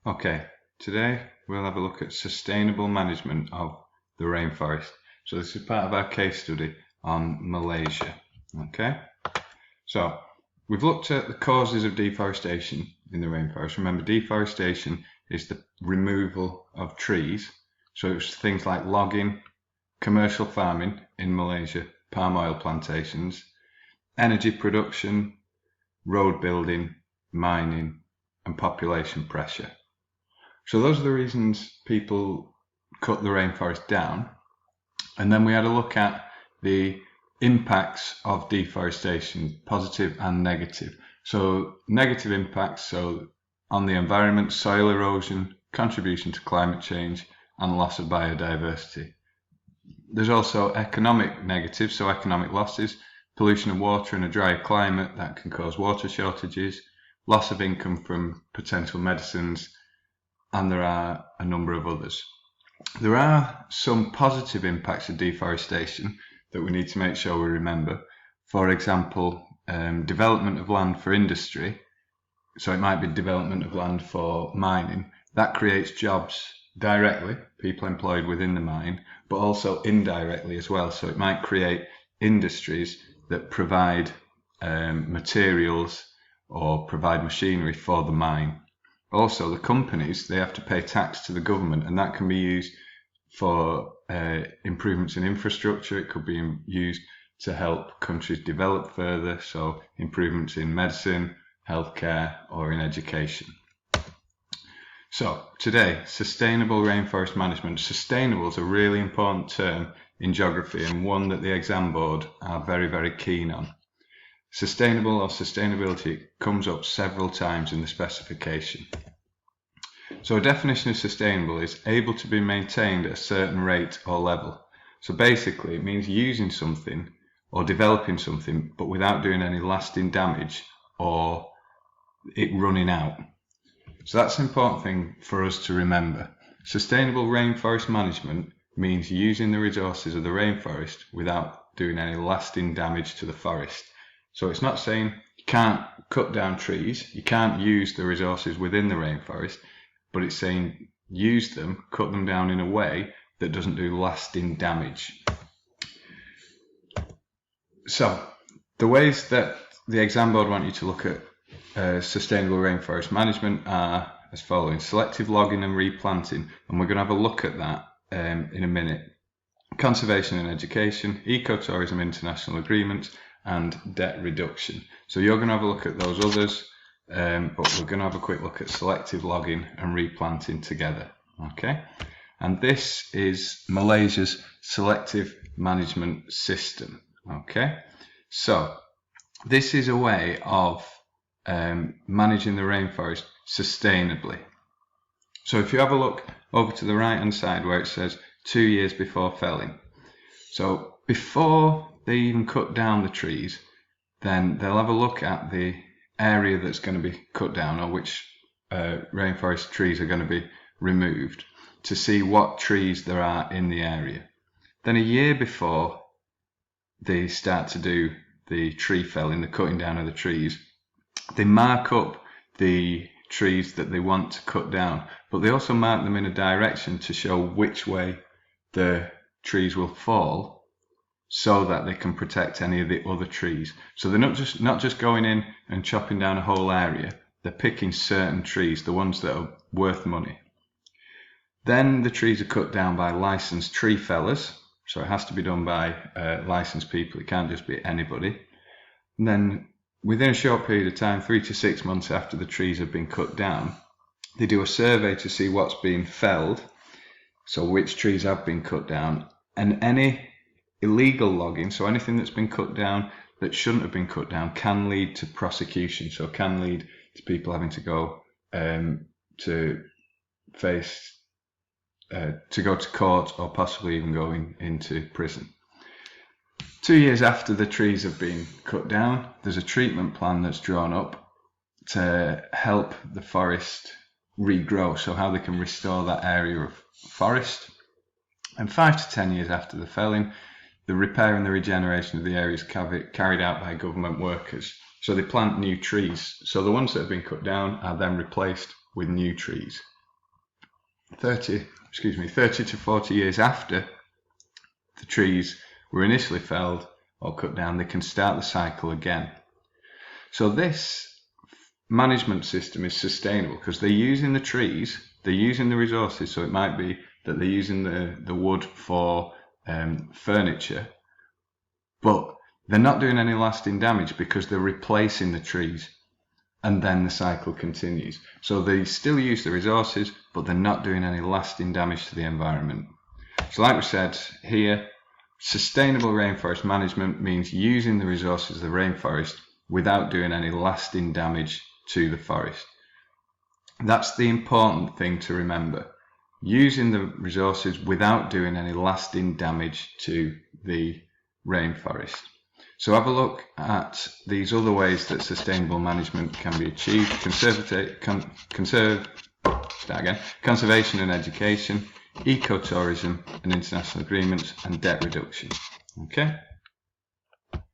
Okay, today we'll have a look at sustainable management of the rainforest. So this is part of our case study on Malaysia. Okay, so we've looked at the causes of deforestation in the rainforest. Remember, deforestation is the removal of trees. So it's things like logging, commercial farming in Malaysia, palm oil plantations, energy production, road building, mining, and population pressure. So those are the reasons people cut the rainforest down. And then we had a look at the impacts of deforestation, positive and negative. So negative impacts, so on the environment, soil erosion, contribution to climate change, and loss of biodiversity. There's also economic negatives, so economic losses, pollution of water in a dry climate that can cause water shortages, loss of income from potential medicines, and there are a number of others. There are some positive impacts of deforestation that we need to make sure we remember. For example, development of land for industry. So it might be development of land for mining. That creates jobs directly, people employed within the mine, but also indirectly as well. So it might create industries that provide materials or provide machinery for the mine. Also, the companies, they have to pay tax to the government, and that can be used for improvements in infrastructure. It could be used to help countries develop further, so improvements in medicine, healthcare, or in education. So today, sustainable rainforest management. Sustainable is a really important term in geography and one that the exam board are very, very keen on. Sustainable or sustainability comes up several times in the specification. So a definition of sustainable is able to be maintained at a certain rate or level. So basically it means using something or developing something but without doing any lasting damage or it running out. So that's an important thing for us to remember. Sustainable rainforest management means using the resources of the rainforest without doing any lasting damage to the forest. So it's not saying you can't cut down trees, you can't use the resources within the rainforest, but it's saying use them, cut them down in a way that doesn't do lasting damage. So the ways that the exam board want you to look at sustainable rainforest management are as following: selective logging and replanting, and we're going to have a look at that in a minute. Conservation and education, ecotourism international agreements, and debt reduction. So you're going to have a look at those others, but we're going to have a quick look at selective logging and replanting together. Okay, and this is Malaysia's selective management system. Okay, so this is a way of managing the rainforest sustainably. So if you have a look over to the right hand side where it says 2 years before felling, so before they even cut down the trees, then they'll have a look at the area that's going to be cut down, or which rainforest trees are going to be removed, to see what trees there are in the area. Then a year before they start to do the tree felling, the cutting down of the trees, they mark up the trees that they want to cut down, but they also mark them in a direction to show which way the trees will fall, so that they can protect any of the other trees. So they're not just going in and chopping down a whole area. They're picking certain trees, the ones that are worth money. Then the trees are cut down by licensed tree fellers. So it has to be done by licensed people. It can't just be anybody. And then within a short period of time, 3 to 6 months after the trees have been cut down, they do a survey to see what's been felled. So which trees have been cut down, and any illegal logging, so anything that's been cut down that shouldn't have been cut down, can lead to prosecution. So can lead to people having to go to go to court, or possibly even going into prison. 2 years after the trees have been cut down, there's a treatment plan that's drawn up to help the forest regrow, so how they can restore that area of forest. And 5 to 10 years after the felling, the repair and the regeneration of the area is carried out by government workers. So they plant new trees. So the ones that have been cut down are then replaced with new trees. 30 to 40 years after the trees were initially felled or cut down, they can start the cycle again. So this management system is sustainable because they're using the trees, they're using the resources. So it might be that they're using the wood for furniture, but they're not doing any lasting damage because they're replacing the trees, and then the cycle continues. So they still use the resources, but they're not doing any lasting damage to the environment. So like we said here, sustainable rainforest management means using the resources of the rainforest without doing any lasting damage to the forest. That's the important thing to remember. Using the resources without doing any lasting damage to the rainforest. So have a look at these other ways that sustainable management can be achieved: conservation and education, ecotourism and international agreements, and debt reduction. Okay.